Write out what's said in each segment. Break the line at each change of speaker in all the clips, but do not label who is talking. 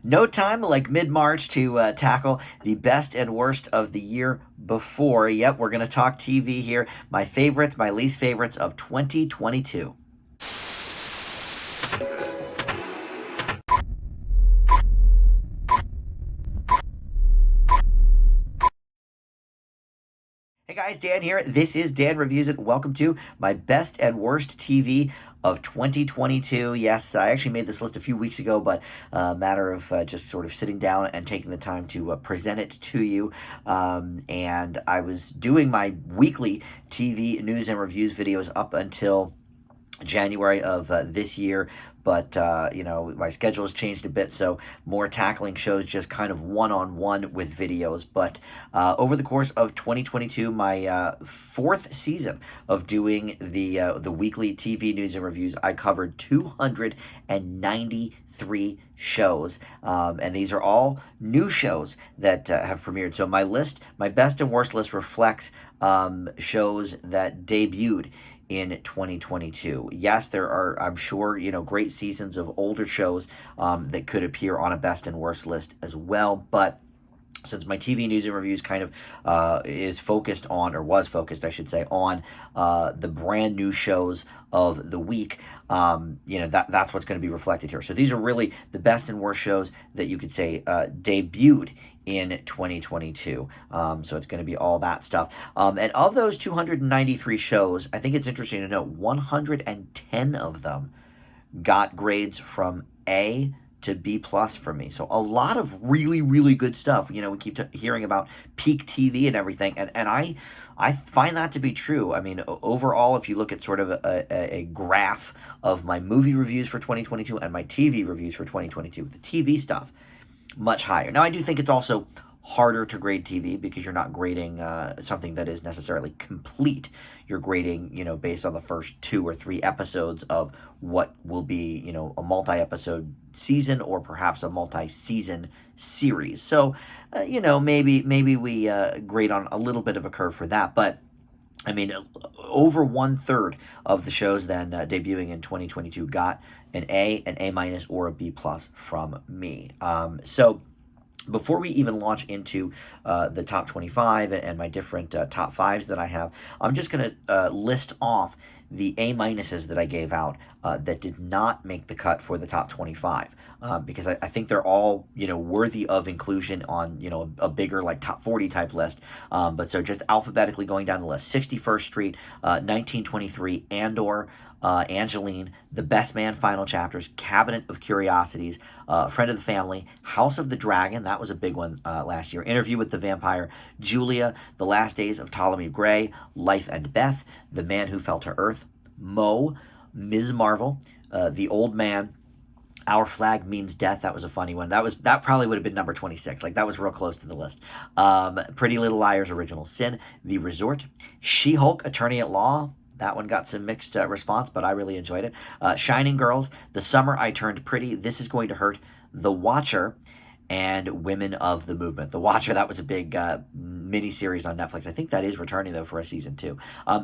No time like mid-March to tackle the best and worst of the year before. Yep, we're going to talk TV here. My favorites, my least favorites of 2022. Hey guys, Dan here. This is Dan Reviews It. Welcome to my best and worst TV of 2022. Yes, I actually made this list a few weeks ago, but a matter of just sort of sitting down and taking the time to present it to you. And I was doing my weekly TV news and reviews videos up until January of this year, but my schedule has changed a bit, so more tackling shows just kind of one-on-one with videos. But over the course of 2022, my fourth season of doing the weekly TV news and reviews, I covered 293 shows, and these are all new shows that have premiered. So my best and worst list reflects shows that debuted in 2022. Yes, there are, I'm sure, great seasons of older shows that could appear on a best and worst list as well, but since my TV news and reviews kind of is focused on, or was focused, I should say, on the brand new shows of the week, that's what's going to be reflected here. So these are really the best and worst shows that you could say debuted in 2022. So it's going to be all that stuff. And of those 293 shows, I think it's interesting to note 110 of them got grades from A to B plus for me. So a lot of really, really good stuff. We keep hearing about peak TV and everything, and I find that to be true. I mean, overall, if you look at sort of a graph of my movie reviews for 2022 and my TV reviews for 2022, the TV stuff, much higher. Now, I do think it's also harder to grade TV because you're not grading something that is necessarily complete. You're grading, based on the first 2 or 3 episodes of what will be, a multi-episode season or perhaps a multi-season series. So, maybe we grade on a little bit of a curve for that, but I mean, over 1/3 of the shows then debuting in 2022 got an A minus, or a B plus from me. So before we even launch into the top 25 and my different top fives that I have, I'm just going to list off the A minuses that I gave out that did not make the cut for the top 25, because I think they're all, worthy of inclusion on, a bigger like top 40 type list. But so just alphabetically going down the list: 61st Street, 1923, Andor, Angeline, The Best Man, Final Chapters, Cabinet of Curiosities, Friend of the Family, House of the Dragon, that was a big one last year, Interview with the Vampire, Julia, The Last Days of Ptolemy Gray, Life and Beth, The Man Who Fell to Earth, Mo, Ms. Marvel, The Old Man, Our Flag Means Death. That was a funny one. That probably would have been number 26. Like, that was real close to the list. Pretty Little Liars, Original Sin, The Resort, She-Hulk, Attorney at Law. That one got some mixed response, but I really enjoyed it. Shining Girls, The Summer I Turned Pretty, This Is Going to Hurt, The Watcher, and Women of the Movement. The Watcher, that was a big mini-series on Netflix. I think that is returning, though, for a season 2.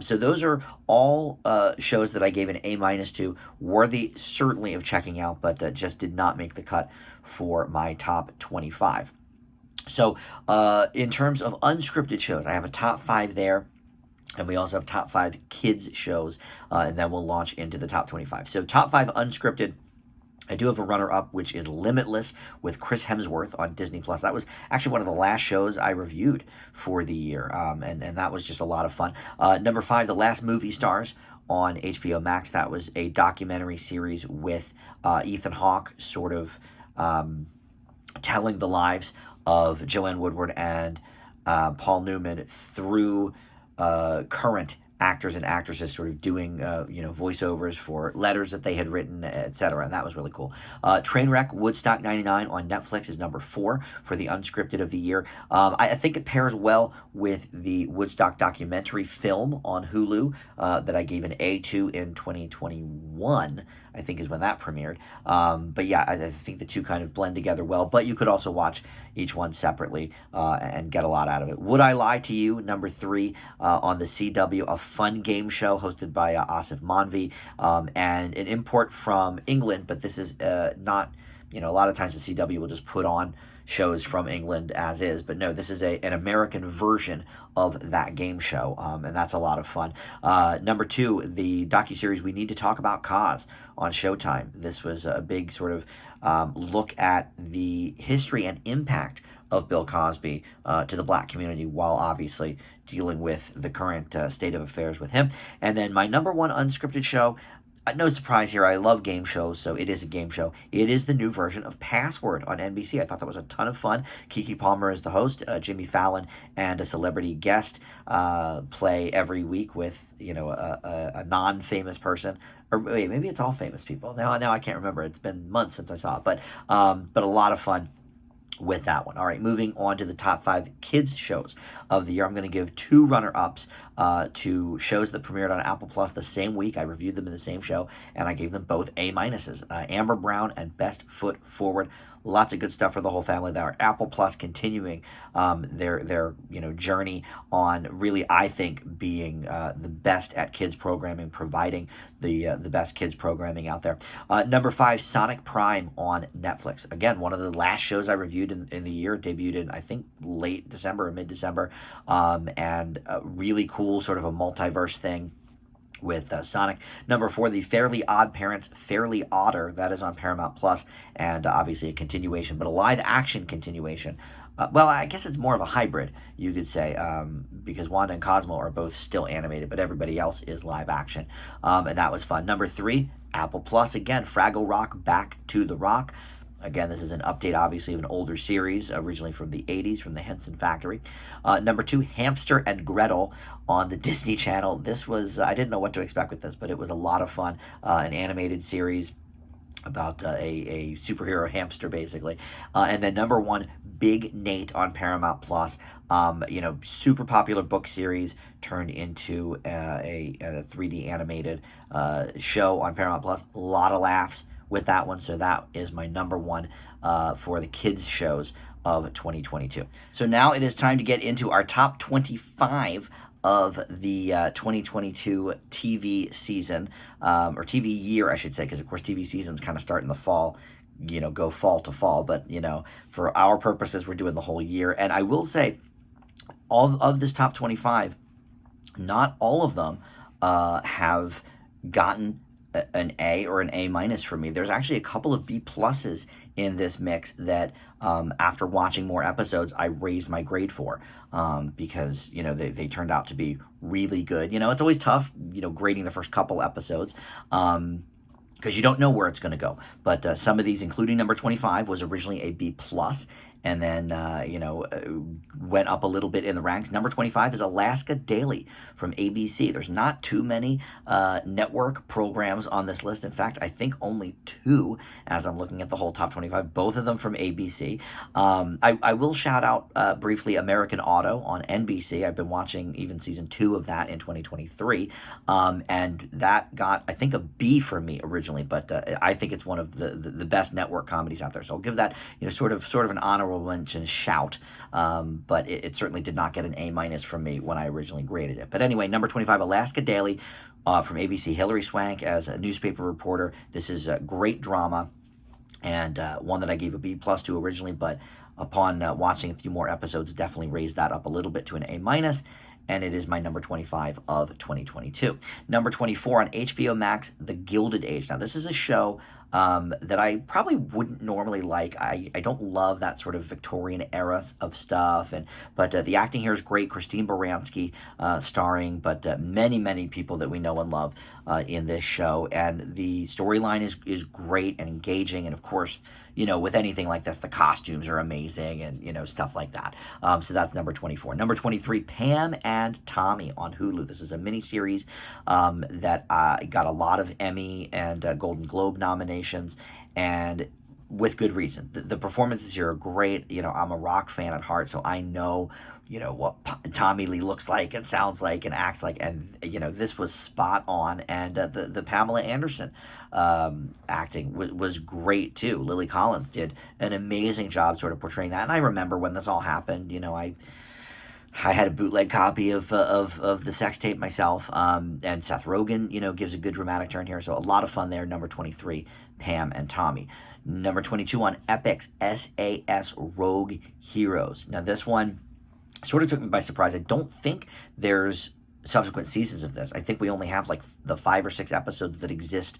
So those are all shows that I gave an A minus to, worthy certainly of checking out, but just did not make the cut for my top 25. So in terms of unscripted shows, I have a top 5 there. And we also have top 5 kids shows, and then we'll launch into the top 25. So top 5 unscripted, I do have a runner-up, which is Limitless with Chris Hemsworth on Disney+. That was actually one of the last shows I reviewed for the year, and that was just a lot of fun. Number 5, The Last Movie Stars on HBO Max. That was a documentary series with Ethan Hawke, sort of telling the lives of Joanne Woodward and Paul Newman through current actors and actresses, sort of doing voiceovers for letters that they had written, etc. And that was really cool. Trainwreck Woodstock 99 on Netflix is number 4 for the unscripted of the year. I think it pairs well with the Woodstock documentary film on Hulu that I gave an A to in 2021. I think is when that premiered. But yeah, I think the two kind of blend together well, but you could also watch each one separately and get a lot out of it. Would I Lie to You, number 3 on the CW, a fun game show hosted by Asif Manvi, and an import from England, but this is not a lot of times the CW will just put on shows from England as is, but no, this is an American version of that game show, and that's a lot of fun. Number two, the docuseries We Need to Talk About Cause on Showtime. This was a big sort of look at the history and impact of Bill Cosby to the black community, while obviously dealing with the current state of affairs with him. And then my number one unscripted show, no surprise here, I love game shows, so it is a game show. It is the new version of Password on NBC. I thought that was a ton of fun. Keke Palmer is the host. Jimmy Fallon and a celebrity guest play every week with, a non-famous person. Or wait, maybe it's all famous people. Now I can't remember. It's been months since I saw it, but a lot of fun with that one. All right, moving on to the top 5 kids shows of the year. I'm going to give 2 runner-ups to shows that premiered on Apple Plus the same week. I reviewed them in the same show, and I gave them both A-minuses. Amber Brown and Best Foot Forward. Lots of good stuff for the whole family there. Apple Plus continuing their journey on really, I think, being the best at kids programming, providing the best kids programming out there. Number 5, Sonic Prime on Netflix. Again, one of the last shows I reviewed in the year. It debuted in, I think, late December or mid-December, and really cool, sort of a multiverse thing with Sonic. Number 4, The Fairly Odd Parents, Fairly Odder. That is on Paramount Plus, and obviously a continuation, but a live-action continuation. Well, I guess it's more of a hybrid, you could say, because Wanda and Cosmo are both still animated, but everybody else is live action, and that was fun. Number 3, Apple Plus, again, Fraggle Rock, Back to the Rock. Again, this is an update, obviously, of an older series, originally from the 80s, from the Henson Factory. Number 2, Hamster and Gretel on the Disney Channel. This was, I didn't know what to expect with this, but it was a lot of fun. An animated series about a superhero hamster, basically. And then number 1, Big Nate on Paramount Plus. Super popular book series turned into a 3D animated show on Paramount Plus. A lot of laughs with that one, so that is my number 1 for the kids shows of 2022. So now it is time to get into our top 25 of the 2022 TV season, or TV year, I should say, because of course TV seasons kind of start in the fall, go fall to fall, but for our purposes, we're doing the whole year. And I will say, all of this top 25, not all of them have gotten an A or an A- for me. There's actually a couple of B pluses in this mix that after watching more episodes, I raised my grade for, because they turned out to be really good. It's always tough grading the first couple episodes, because you don't know where it's going to go. But some of these, including number 25, was originally a B plus, and then went up a little bit in the ranks. Number 25 is Alaska Daily from ABC. There's not too many network programs on this list. In fact, I think only 2, as I'm looking at the whole top 25, both of them from ABC. I will shout out briefly American Auto on NBC. I've been watching even season 2 of that in 2023, and that got, I think, a B for me originally, but I think it's one of the best network comedies out there. So I'll give that sort of an honorable mention shout, but it certainly did not get an A- from me when I originally graded it. But anyway, number 25, Alaska Daily from ABC. Hilary Swank as a newspaper reporter. This is a great drama, and one that I gave a B plus to originally, but upon watching a few more episodes, definitely raised that up a little bit to an A-, and it is my number 25 of 2022. Number 24 on HBO Max, The Gilded Age. Now, this is a show that I probably wouldn't normally like. I don't love that sort of Victorian era of stuff, but the acting here is great. Christine Baranski starring, but many people that we know and love in this show, and the storyline is great and engaging, and of course, with anything like this, the costumes are amazing, and stuff like that. So that's number 24. Number 23, Pam and Tommy on Hulu. This is a miniseries that got a lot of Emmy and Golden Globe nominations, and with good reason. The performances here are great. I'm a rock fan at heart, so I know what Tommy Lee looks like and sounds like and acts like, and this was spot on. And the Pamela Anderson acting was great too. Lily Collins did an amazing job sort of portraying that. And I remember when this all happened, I had a bootleg copy of the sex tape myself, and Seth Rogen gives a good dramatic turn here, so a lot of fun there. Number 23, Pam and Tommy. Number 22 on Epix, SAS Rogue Heroes. Now, this one sort of took me by surprise. I don't think there's subsequent seasons of this. I think we only have like the 5 or 6 episodes that exist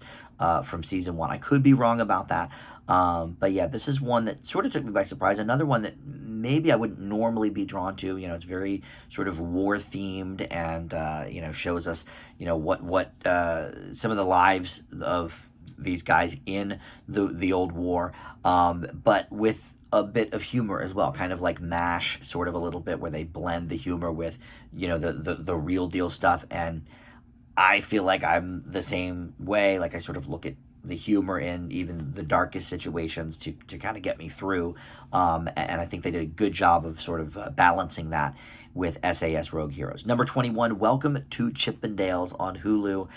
from season 1. I could be wrong about that. But yeah, this is one that sort of took me by surprise. Another one that maybe I wouldn't normally be drawn to. You know, it's very sort of war themed, and you know, shows us, you know, what some of the lives of these guys in the old war, but with a bit of humor as well, kind of like MASH, sort of a little bit, where they blend the humor with, you know, the real deal stuff. And I feel like I'm the same way. Like, I sort of look at the humor in even the darkest situations to kind of get me through. And I think they did a good job of sort of balancing that with SAS Rogue Heroes. Number 21, Welcome to Chippendales on Hulu.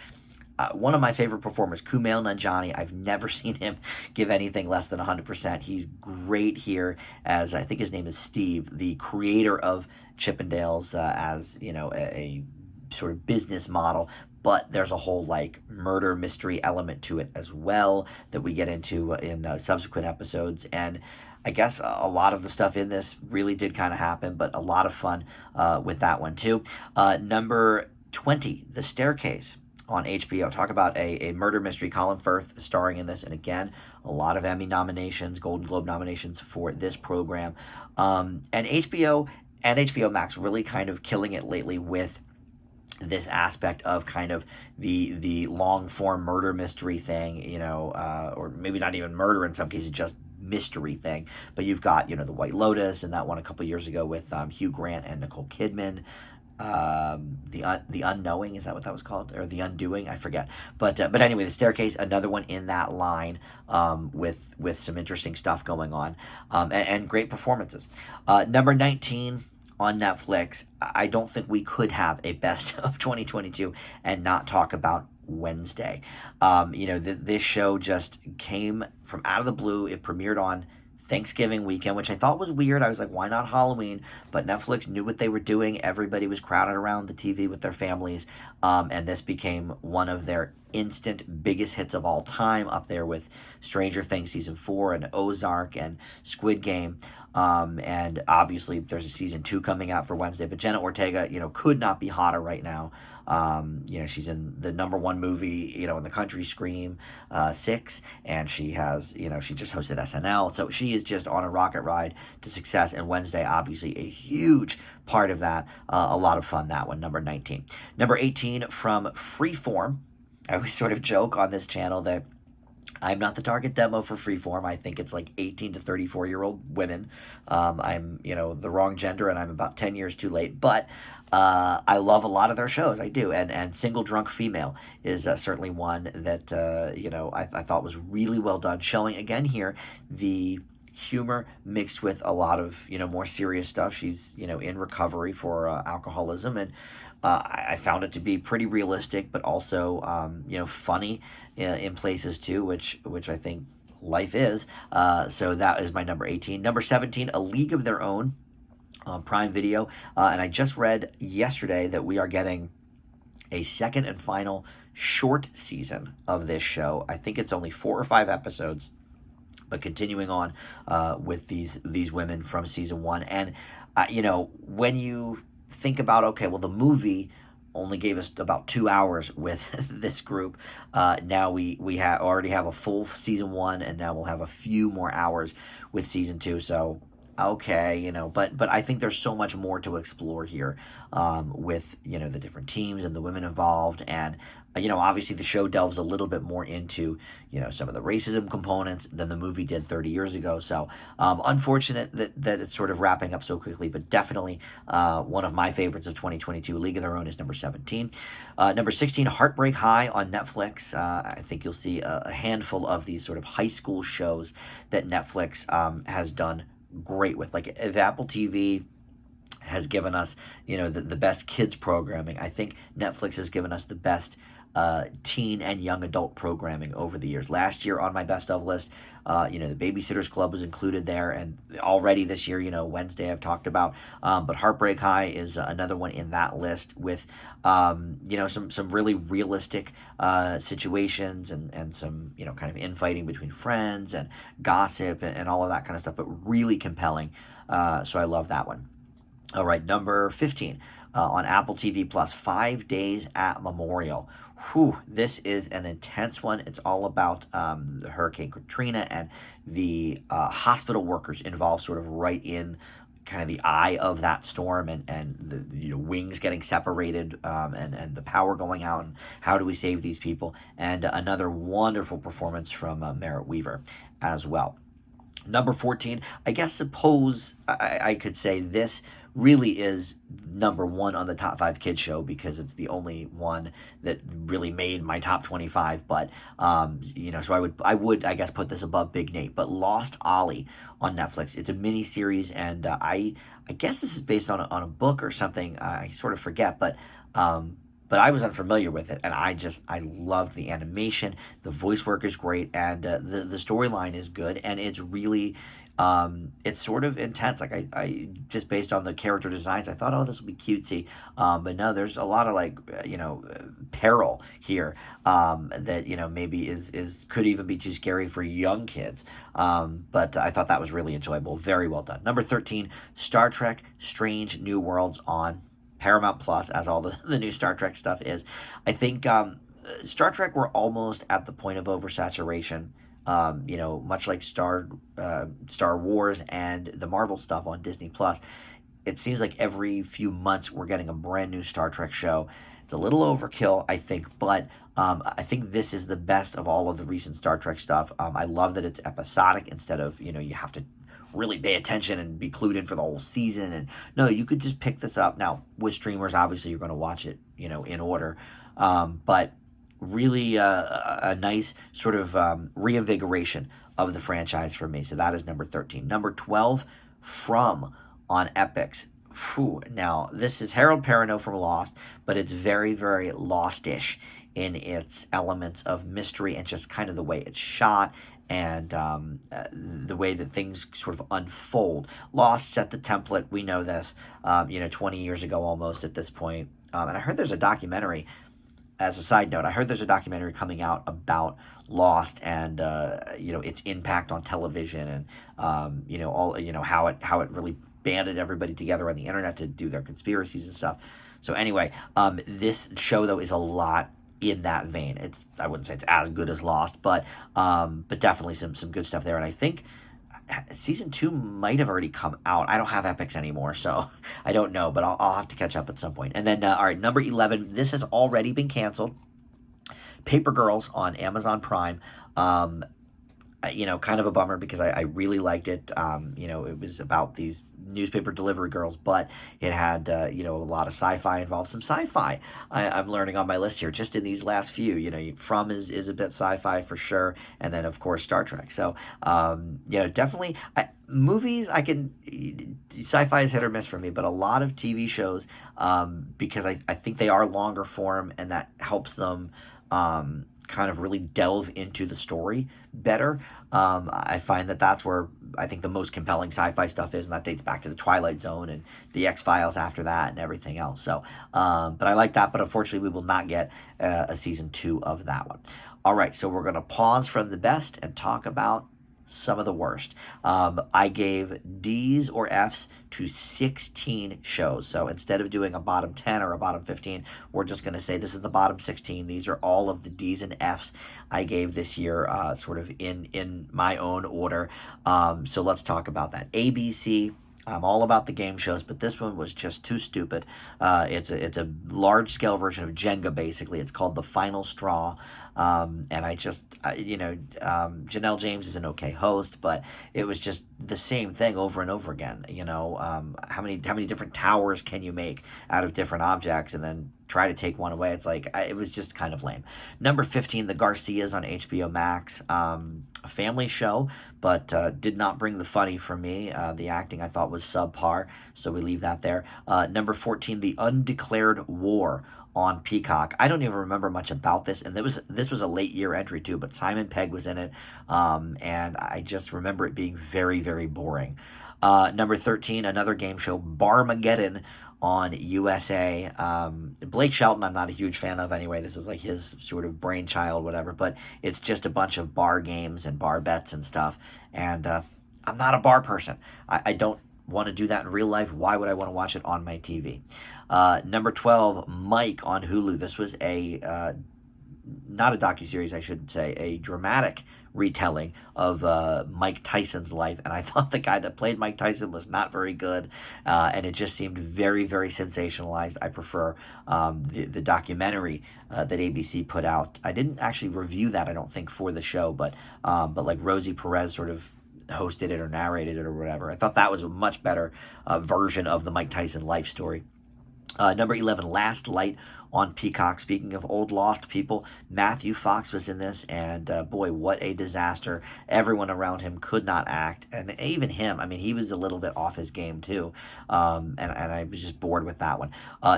One of my favorite performers, Kumail Nanjiani. I've never seen him give anything less than 100%. He's great here as, I think his name is Steve, the creator of Chippendales, as, you know, a sort of business model. But there's a whole like murder mystery element to it as well that we get into in subsequent episodes. And I guess a lot of the stuff in this really did kind of happen, but a lot of fun with that one too. Number 20, The Staircase on HBO. Talk about a murder mystery. Colin Firth starring in this, and again, a lot of Emmy nominations, Golden Globe nominations for this program. And HBO and HBO Max really kind of killing it lately with this aspect of kind of the long form murder mystery thing, you know, or maybe not even murder in some cases, just mystery thing. But you've got, you know, The White Lotus, and that one a couple years ago with Hugh Grant and Nicole Kidman. The Unknowing, is that what that was called, or The Undoing? I forget. But anyway, The Staircase, another one in that line, with some interesting stuff going on, and great performances. Number 19 on Netflix. I don't think we could have a best of 2022 and not talk about Wednesday. You know, this show just came from out of the blue. It premiered on Thanksgiving weekend, which I thought was weird. I was like, why not Halloween? But Netflix knew what they were doing. Everybody was crowded around the TV with their families, and this became one of their instant biggest hits of all time, up there with Stranger Things season 4 and Ozark and Squid Game. And obviously there's a season 2 coming out for Wednesday, but Jenna Ortega, you know, could not be hotter right now. You know, she's in the #1 movie, you know, in the country, Scream 6, and she has, you know, she just hosted SNL, so she is just on a rocket ride to success. And Wednesday, obviously a huge part of that. A lot of fun, that one. Number 19. Number 18 from Freeform. I always sort of joke on this channel that I'm not the target demo for Freeform. I think it's like 18 to 34-year-old women. I'm, you know, the wrong gender, and I'm about 10 years too late. But I love a lot of their shows. I do. And Single Drunk Female is certainly one that, you know, I thought was really well done. Showing, again here, the humor mixed with a lot of, you know, more serious stuff. She's, you know, in recovery for alcoholism, and I found it to be pretty realistic, but also, you know, funny in places too, which I think life is. So that is my number 18. Number 17, A League of Their Own on Prime Video. And I just read yesterday that we are getting a second and final short season of this show. I think it's only 4 or 5 episodes, but continuing on with these women from season 1. And, you know, when you think about, okay, well, the movie only gave us about 2 hours with this group. Now we already have a full season 1, and now we'll have a few more hours with season 2. So, okay, you know, but I think there's so much more to explore here, with, you know, the different teams and the women involved. And, you know, obviously the show delves a little bit more into, you know, some of the racism components than the movie did 30 years ago. So unfortunate that it's sort of wrapping up so quickly, but definitely one of my favorites of 2022. League of Their Own is number 17. Number 16, Heartbreak High on Netflix. I think you'll see a handful of these sort of high school shows that Netflix has done great with. Like, if Apple TV has given us, you know, the best kids programming, I think Netflix has given us the best teen and young adult programming over the years. Last year on my best of list, the Babysitters Club was included there, and already this year, Wednesday I've talked about, but Heartbreak High is another one in that list with, some really realistic situations and some, kind of infighting between friends and gossip and all of that kind of stuff, but really compelling. So I love that one. All right, number 15 on Apple TV Plus, 5 Days at Memorial. Whew, this is an intense one. It's all about the Hurricane Katrina and the hospital workers involved, sort of right in kind of the eye of that storm, and the wings getting separated, and the power going out, and how do we save these people? And another wonderful performance from Merritt Weaver as well. Number 14, suppose I could say this really is number one on the top five kids show, because it's the only one that really made my top 25. But so I guess put this above Big Nate. But Lost Ollie on Netflix. It's a mini series, and I guess this is based on a book or something. I sort of forget, but I was unfamiliar with it, and I loved the animation. The voice work is great, and the storyline is good, and it's really it's sort of intense. Like I just based on the character designs, I thought, oh, this will be cutesy, but no, there's a lot of peril here, that maybe is could even be too scary for young kids. But I thought that was really enjoyable. Very well done. Number 13, Star Trek: Strange New Worlds on Paramount Plus, as all the new Star Trek stuff is. I think Star Trek, we're almost at the point of oversaturation. Much like Star Wars and the Marvel stuff on Disney Plus. It seems like every few months we're getting a brand new Star Trek show. It's a little overkill, I think, but I think this is the best of all of the recent Star Trek stuff. I love that it's episodic instead of, you have to really pay attention and be clued in for the whole season. And no, you could just pick this up. Now, with streamers, obviously, you're going to watch it, in order. But really a nice sort of reinvigoration of the franchise for me. So that is number 13. Number 12, From on Epix. Whew. Now, this is Harold Perrineau from Lost, but it's very, very Lost-ish in its elements of mystery and just kind of the way it's shot, and the way that things sort of unfold. Lost set the template. We know this, 20 years ago almost at this point. And I heard there's a documentary, as a side note, I heard there's a documentary coming out about Lost and, its impact on television, and, how it really banded everybody together on the internet to do their conspiracies and stuff. So anyway, this show, though, is a lot in that vein. I wouldn't say it's as good as Lost, but definitely some good stuff there. And I think season 2 might have already come out. I don't have Epix anymore, so I don't know, but I'll have to catch up at some point. And then, all right, number 11, this has already been canceled. Paper Girls on Amazon Prime. Kind of a bummer, because I really liked it. It was about these newspaper delivery girls, but it had, a lot of sci-fi involved. Some sci-fi I'm learning on my list here, just in these last few. From is a bit sci-fi for sure, and then, of course, Star Trek. So, definitely, movies, sci-fi is hit or miss for me, but a lot of TV shows, because I think they are longer form, and that helps them kind of really delve into the story better. I find that's where I think the most compelling sci-fi stuff is, and that dates back to the Twilight Zone and the X-Files after that and everything else. So, but I like that, but unfortunately we will not get a season 2 of that one. All right, so we're going to pause from the best and talk about some of the worst. I gave D's or F's to 16 shows. So instead of doing a bottom 10 or a bottom 15, we're just going to say this is the bottom 16. These are all of the D's and F's I gave this year, sort of in my own order. So let's talk about that. ABC. I'm all about the game shows, but this one was just too stupid. It's a large scale version of Jenga, basically. It's called The Final Straw. And Janelle James is an okay host, but it was just the same thing over and over again. How many different towers can you make out of different objects, and then try to take one away? It's like, it was just kind of lame. Number 15, The Garcias on HBO Max. A family show, but did not bring the funny for me. The acting I thought was subpar, so we leave that there. Number 14, The Undeclared War on Peacock. I don't even remember much about this, and this was a late year entry too. But Simon Pegg was in it, and I just remember it being very, very boring. Number 13, another game show, Barmageddon on USA. Blake Shelton, I'm not a huge fan of anyway. This is like his sort of brainchild, whatever. But it's just a bunch of bar games and bar bets and stuff. And I'm not a bar person. I don't want to do that in real life. Why would I want to watch it on my TV? Number 12, Mike on Hulu. This was a not a docuseries, I should say, a dramatic retelling of Mike Tyson's life. And I thought the guy that played Mike Tyson was not very good, and it just seemed very, very sensationalized. I prefer the documentary that ABC put out. I didn't actually review that, I don't think, for the show, but like Rosie Perez sort of hosted it or narrated it or whatever. I thought that was a much better version of the Mike Tyson life story. Number 11, Last Light on Peacock. Speaking of old lost people, Matthew Fox was in this, and boy, what a disaster. Everyone around him could not act, and even him, I mean, he was a little bit off his game too, and I was just bored with that one.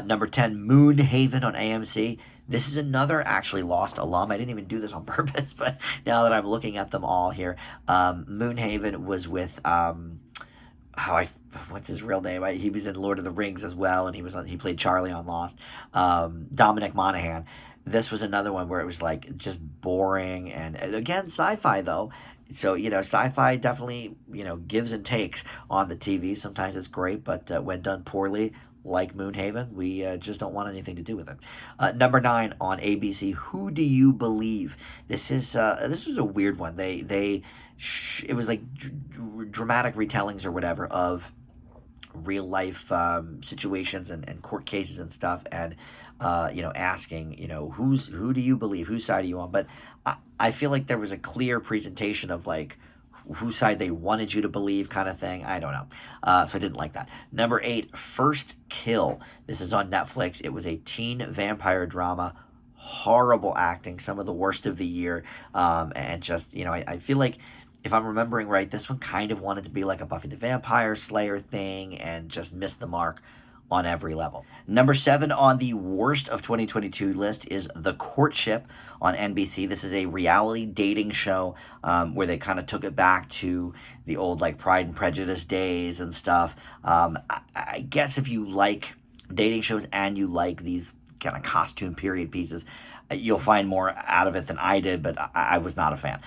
Number 10, Moonhaven on AMC. This is another actually lost alum. I didn't even do this on purpose, but now that I'm looking at them all here, Moonhaven was with... what's his real name? He was in Lord of the Rings as well, and he played Charlie on Lost. Dominic Monaghan. This was another one where it was like just boring, and again, sci-fi though. So, sci-fi definitely, gives and takes on the TV. Sometimes it's great, but when done poorly, like Moonhaven, we just don't want anything to do with it. Number 9 on ABC, Who Do You Believe? This was a weird one. It was like dramatic retellings or whatever of real life situations and court cases and stuff, and asking, who do you believe, whose side are you on? But I feel like there was a clear presentation of like whose side they wanted you to believe, kind of thing. I don't know. So I didn't like that. Number 8, First Kill. This is on Netflix. It was a teen vampire drama. Horrible acting, some of the worst of the year, and just I feel like, if I'm remembering right, this one kind of wanted to be like a Buffy the Vampire Slayer thing and just missed the mark on every level. Number 7 on the worst of 2022 list is The Courtship on NBC. This is a reality dating show where they kind of took it back to the old like Pride and Prejudice days and stuff. I guess if you like dating shows and you like these kind of costume period pieces, you'll find more out of it than I did, but I was not a fan.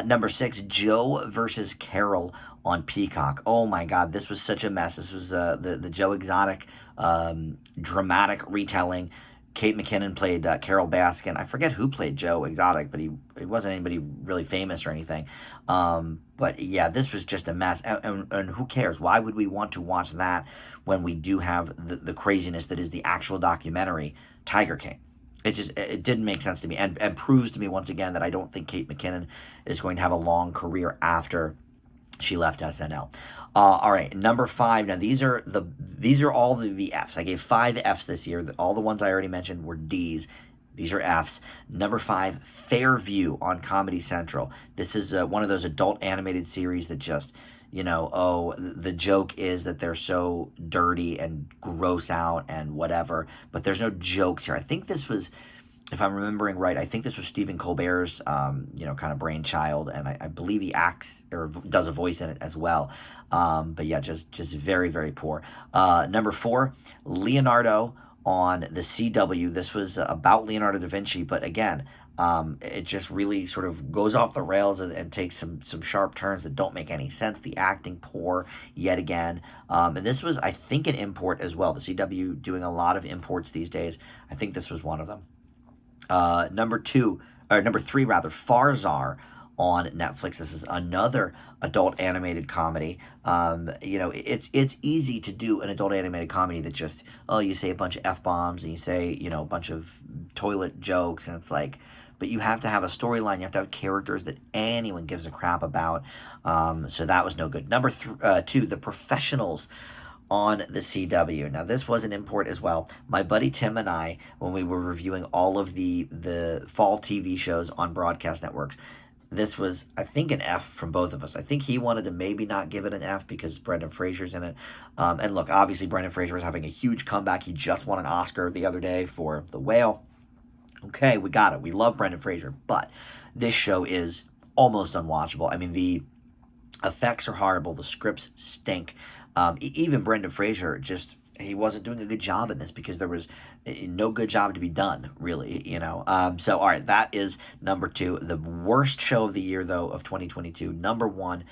Number 6, Joe versus Carol on Peacock. Oh my God, this was such a mess. This was the Joe Exotic dramatic retelling. Kate McKinnon played Carol Baskin. I forget who played Joe Exotic, but he wasn't anybody really famous or anything. But yeah, this was just a mess. And who cares? Why would we want to watch that when we do have the craziness that is the actual documentary, Tiger King? It didn't make sense to me, and proves to me once again that I don't think Kate McKinnon is going to have a long career after she left SNL. All right, number 5. Now these are all the Fs. I gave 5 Fs this year. All the ones I already mentioned were Ds. These are Fs. Number 5, Fairview on Comedy Central. This is one of those adult animated series that just, the joke is that they're so dirty and gross out and whatever, but there's no jokes here. I think this was, if I'm remembering right, I think this was Stephen Colbert's, kind of brainchild, and I believe he acts or does a voice in it as well. But yeah, just very, very poor. Number 4, Leonardo on the CW. This was about Leonardo da Vinci, but again, it just really sort of goes off the rails and takes some sharp turns that don't make any sense. The acting poor yet again. And this was, I think, an import as well. The CW doing a lot of imports these days. I think this was one of them. Number 3, Farzar on Netflix. This is another adult animated comedy. It's easy to do an adult animated comedy that just, you say a bunch of F-bombs and you say, a bunch of toilet jokes, and it's like, but you have to have a storyline. You have to have characters that anyone gives a crap about. So that was no good. Number 2, The Professionals on the CW. Now, this was an import as well. My buddy Tim and I, when we were reviewing all of the fall TV shows on broadcast networks, this was, I think, an F from both of us. I think he wanted to maybe not give it an F because Brendan Fraser's in it. And look, obviously, Brendan Fraser is having a huge comeback. He just won an Oscar the other day for The Whale. Okay, we got it. We love Brendan Fraser, but this show is almost unwatchable. I mean, the effects are horrible. The scripts stink. Even Brendan Fraser just he wasn't doing a good job in this because there was no good job to be done, really. So all right, that is number two. The worst show of the year, though, of 2022. Number one,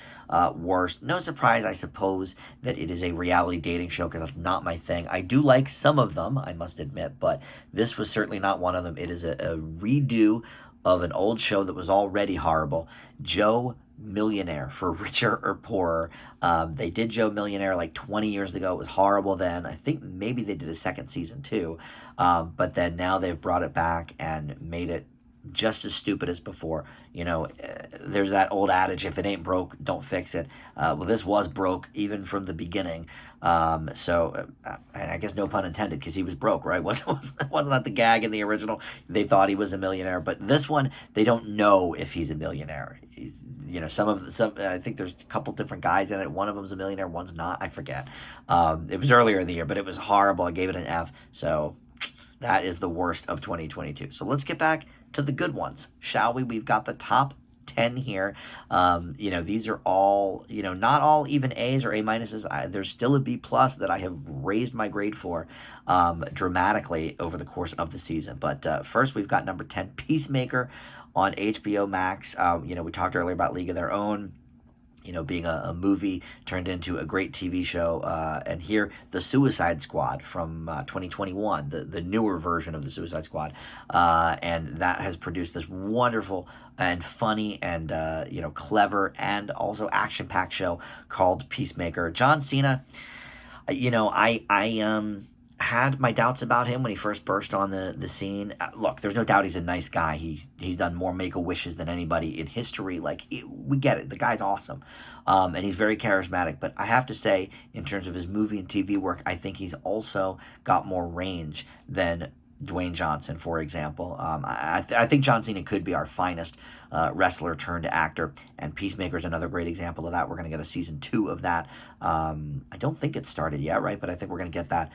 worst. No surprise, I suppose, that it is a reality dating show because that's not my thing. I do like some of them, I must admit, but this was certainly not one of them. It is a redo of an old show that was already horrible. Joe Millionaire, for richer or poorer. They did Joe Millionaire like 20 years ago. It was horrible then. I think maybe they did a second season too. But then now they've brought it back and made it just as stupid as before. There's that old adage, if it ain't broke, don't fix it. Well, this was broke even from the beginning. And I guess no pun intended because he was broke, right? Wasn't that the gag in the original? They thought he was a millionaire, but this one, they don't know if he's a millionaire. I think there's a couple different guys in it. One of them's a millionaire, one's not. I forget. It was earlier in the year, but it was horrible. I gave it an F. So that is the worst of 2022. So let's get back to the good ones, shall we? We've got the top 10 here. These are all, not all even A's or A minuses. There's still a B plus that I have raised my grade for dramatically over the course of the season. But first, we've got number 10, Peacemaker on HBO Max. We talked earlier about League of Their Own, being a movie turned into a great TV show. And here, The Suicide Squad from 2021, the newer version of The Suicide Squad. And that has produced this wonderful and funny and, clever and also action-packed show called Peacemaker. John Cena, I had my doubts about him when he first burst on the scene. Look, there's no doubt he's a nice guy. He's done more Make-A-Wishes than anybody in history. We get it. The guy's awesome. And he's very charismatic. But I have to say, in terms of his movie and TV work, I think he's also got more range than Dwayne Johnson, for example. I think John Cena could be our finest wrestler turned actor, and Peacemaker is another great example of that. We're going to get a season 2 of that. I don't think it's started yet, right? But I think we're going to get that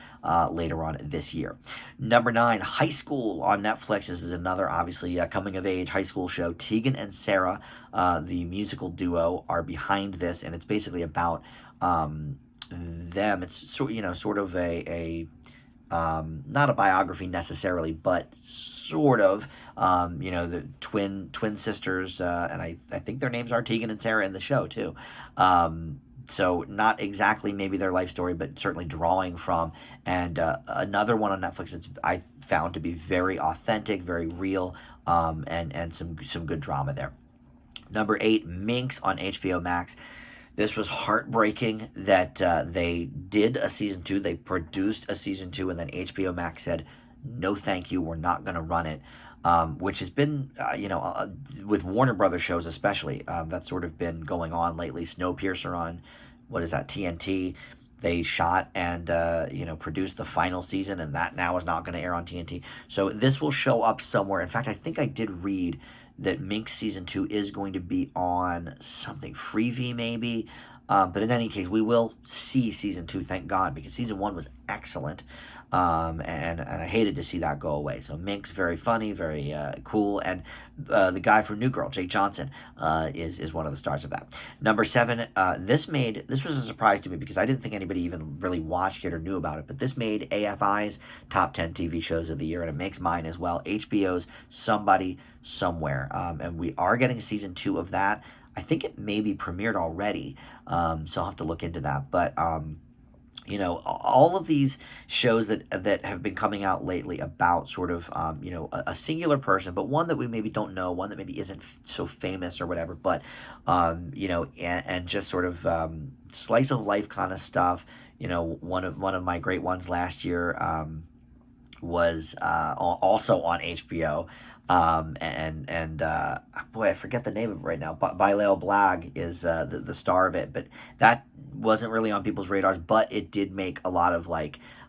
later on this year. Number 9, High School on Netflix. This is another, obviously, coming-of-age high school show. Tegan and Sarah, the musical duo, are behind this, and it's basically about them. It's sort of a not a biography necessarily, but sort of, the twin sisters, and I think their names are Tegan and Sarah in the show too. So not exactly maybe their life story, but certainly drawing from. And another one on Netflix that I found to be very authentic, very real, and some good drama there. Number 8, Minx on HBO Max. This was heartbreaking that they did a season 2. They produced a season 2, and then HBO Max said, no, thank you, we're not going to run it, which has been, with Warner Brothers shows especially, that's sort of been going on lately. Snowpiercer on, what is that, TNT. They shot and, produced the final season, and that now is not going to air on TNT. So this will show up somewhere. In fact, I think I did read that Minx season 2 is going to be on something Freevee maybe. But in any case, we will see season 2, thank God, because season 1 was excellent. And I hated to see that go away. So Minx, very funny, very cool. And the guy from New Girl, Jake Johnson, is one of the stars of that. Number 7, this was a surprise to me because I didn't think anybody even really watched it or knew about it. But this made AFI's top 10 TV shows of the year, and it makes mine as well. HBO's Somebody Somewhere. And we are getting a season 2 of that. I think it maybe premiered already, so I'll have to look into that. But all of these shows that have been coming out lately about sort of, a singular person, but one that we maybe don't know, one that maybe isn't so famous or whatever, but, and just sort of slice of life kind of stuff. One of my great ones last year was also on HBO. Boy, I forget the name of it right now. Bilal Blag is the star of it, but that wasn't really on people's radars. But it did make a lot of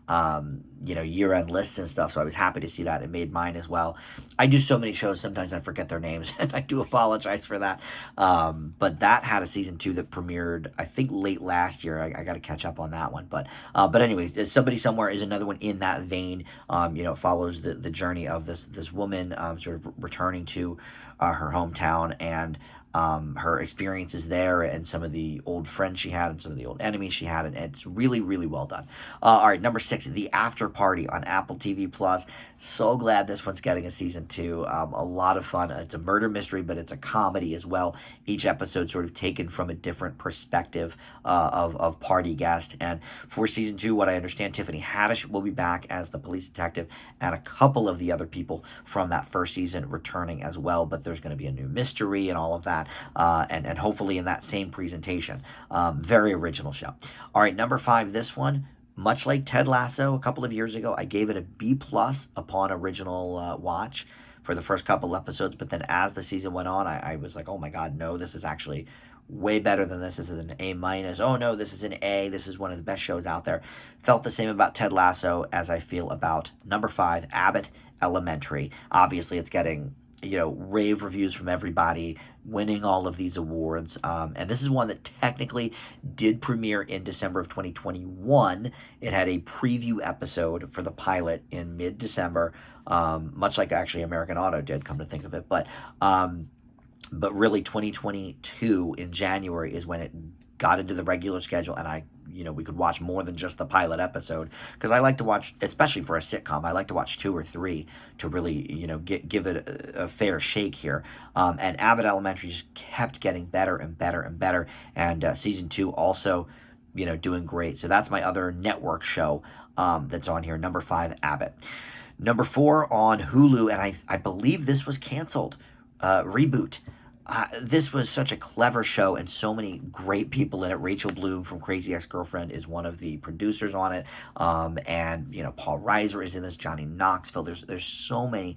year-end lists and stuff. So I was happy to see that. It made mine as well. I do so many shows, sometimes I forget their names, and I do apologize for that. But that had a season 2 that premiered, I think, late last year. I got to catch up on that one. But anyways, Somebody Somewhere is another one in that vein. It follows the journey of this woman sort of returning to her hometown, and her experiences there, and some of the old friends she had and some of the old enemies she had, and it's really, really well done. All right, number 6, The Afterparty on Apple TV Plus. So glad this one's getting a season 2. A lot of fun. It's a murder mystery, but it's a comedy as well. Each episode sort of taken from a different perspective of party guest. And for season 2, what I understand, Tiffany Haddish will be back as the police detective, and a couple of the other people from that first season returning as well. But there's going to be a new mystery and all of that, and hopefully in that same presentation. Very original show. All right, number 5, this one. Much like Ted Lasso a couple of years ago, I gave it a B+ upon original watch for the first couple episodes. But then as the season went on, I was like, oh my God, no, this is actually way better than this. This is an A-. Oh no, this is an A. This is one of the best shows out there. Felt the same about Ted Lasso as I feel about number 5, Abbott Elementary. Obviously, it's getting rave reviews from everybody, winning all of these awards. And this is one that technically did premiere in December of 2021. It had a preview episode for the pilot in mid-December, much like actually American Auto did, come to think of it. But really 2022 in January is when it got into the regular schedule, and we could watch more than just the pilot episode, because I like to watch, especially for a sitcom, I like to watch 2 or 3 to really, give it a fair shake here. And Abbott Elementary just kept getting better and better and better, and season 2 also, doing great. So that's my other network show that's on here, number 5, Abbott. Number 4 on Hulu, and I believe this was canceled, Reboot. This was such a clever show, and so many great people in it. Rachel Bloom from Crazy Ex-Girlfriend is one of the producers on it, and Paul Reiser is in this, Johnny Knoxville. There's so many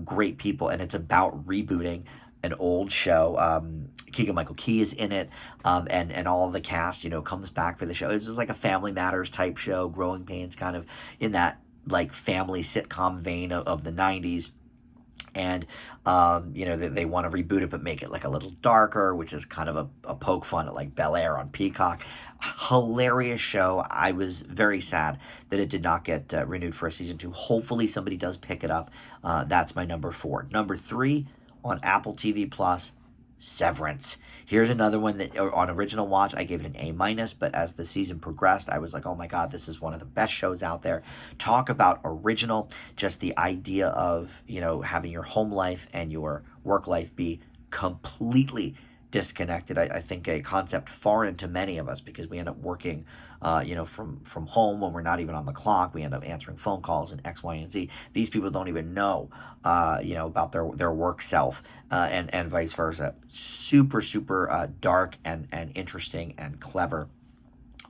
great people, and it's about rebooting an old show. Keegan-Michael Key is in it, and all of the cast comes back for the show. It's just like a Family Matters type show, Growing Pains, kind of in that like family sitcom vein of the 90s. And they want to reboot it but make it like a little darker, which is kind of a poke fun at like Bel Air on Peacock. Hilarious show. I was very sad that it did not get renewed for a season 2. Hopefully somebody does pick it up. That's my number 4. Number 3 on Apple TV Plus, Severance. Here's another one that on original watch I gave it an A-, but as the season progressed, I was like, oh my God, this is one of the best shows out there. Talk about original, just the idea of having your home life and your work life be completely disconnected. I think a concept foreign to many of us, because we end up working from home when we're not even on the clock. We end up answering phone calls and X, Y, and Z. These people don't even know about their work self, and vice versa. Super, super dark and interesting and clever.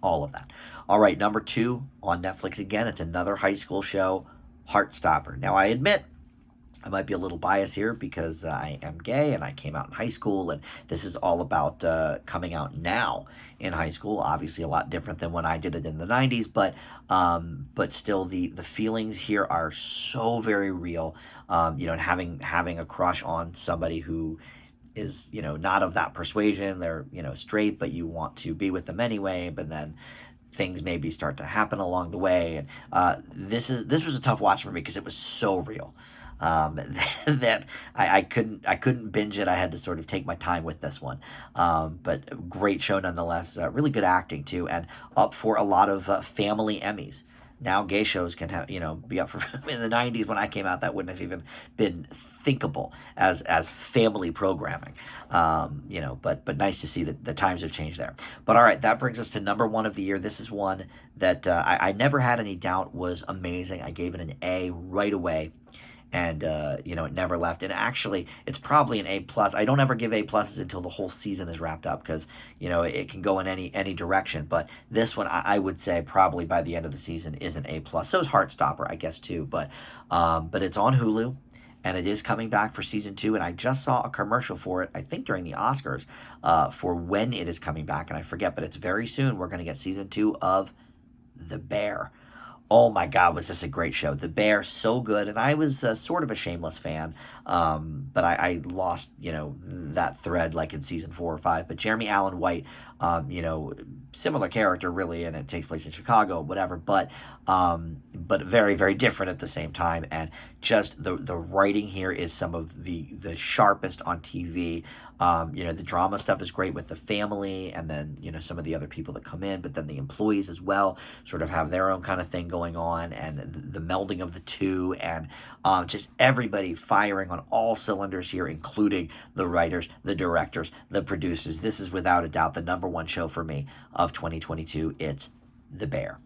All of that. All right, number 2 on Netflix again. It's another high school show, Heartstopper. Now, I admit I might be a little biased here because I am gay and I came out in high school, and this is all about coming out now in high school. Obviously a lot different than when I did it in the 90s, but still the feelings here are so very real. And having a crush on somebody who is not of that persuasion. They're straight, but you want to be with them anyway, but then things maybe start to happen along the way. And this was a tough watch for me because it was so real. That I couldn't binge it. I had to sort of take my time with this one. But great show nonetheless. Really good acting too, and up for a lot of family Emmys. Now gay shows can have be up for in the 90s when I came out, that wouldn't have even been thinkable as family programming. But nice to see that the times have changed there. But all right, that brings us to number 1 of the year. This is one that I never had any doubt was amazing. I gave it an A right away. And it never left. And actually, it's probably an A+. I don't ever give A+ until the whole season is wrapped up, because it can go in any direction. But this one, I would say probably by the end of the season is an A+. So is Heartstopper, I guess, too. But it's on Hulu, and it is coming back for season 2. And I just saw a commercial for it, I think during the Oscars, for when it is coming back. And I forget, but it's very soon. We're going to get season 2 of The Bear. Oh my God, was this a great show? The Bear, so good, and I was sort of a shameless fan, but I lost that thread like in season 4 or 5. But Jeremy Allen White, similar character really, and it takes place in Chicago, whatever, but very very different at the same time, and just the writing here is some of the sharpest on TV. The drama stuff is great with the family, and then some of the other people that come in, but then the employees as well sort of have their own kind of thing going on, and the melding of the two, and just everybody firing on all cylinders here, including the writers, the directors, the producers. This is without a doubt the number one show for me of 2022. It's The Bear.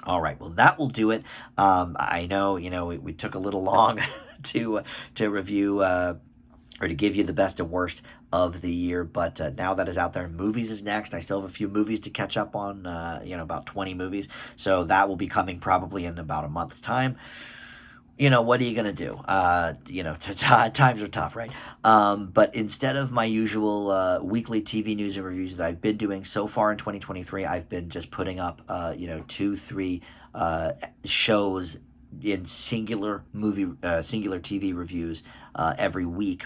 All right, well, that will do it. I know, we took a little long to review or to give you the best and worst of the year, but now that is out there. Movies is next. I still have a few movies to catch up on, about 20 movies, so that will be coming probably in about a month's time. What are you going to do? Times are tough, right? But instead of my usual weekly TV news and reviews that I've been doing so far in 2023, I've been just putting up, 2, 3 shows in singular TV reviews every week.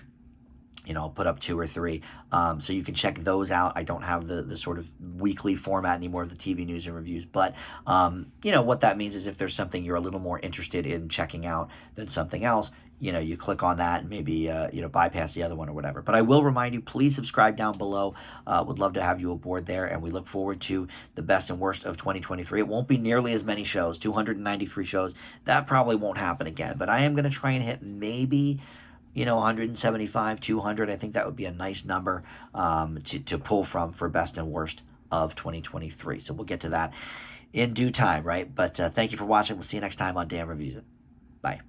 I'll put up 2 or 3, so you can check those out. I don't have the sort of weekly format anymore of the TV news and reviews, but what that means is if there's something you're a little more interested in checking out than something else, you click on that and maybe bypass the other one or whatever. But I will remind you, please subscribe down below. Would love to have you aboard there, and we look forward to the best and worst of 2023. It won't be nearly as many shows, 293 shows. That probably won't happen again, but I am going to try and hit maybe 175, 200. I think that would be a nice number to pull from for best and worst of 2023. So we'll get to that in due time, right? But thank you for watching. We'll see you next time on Dan Reviews It. Bye.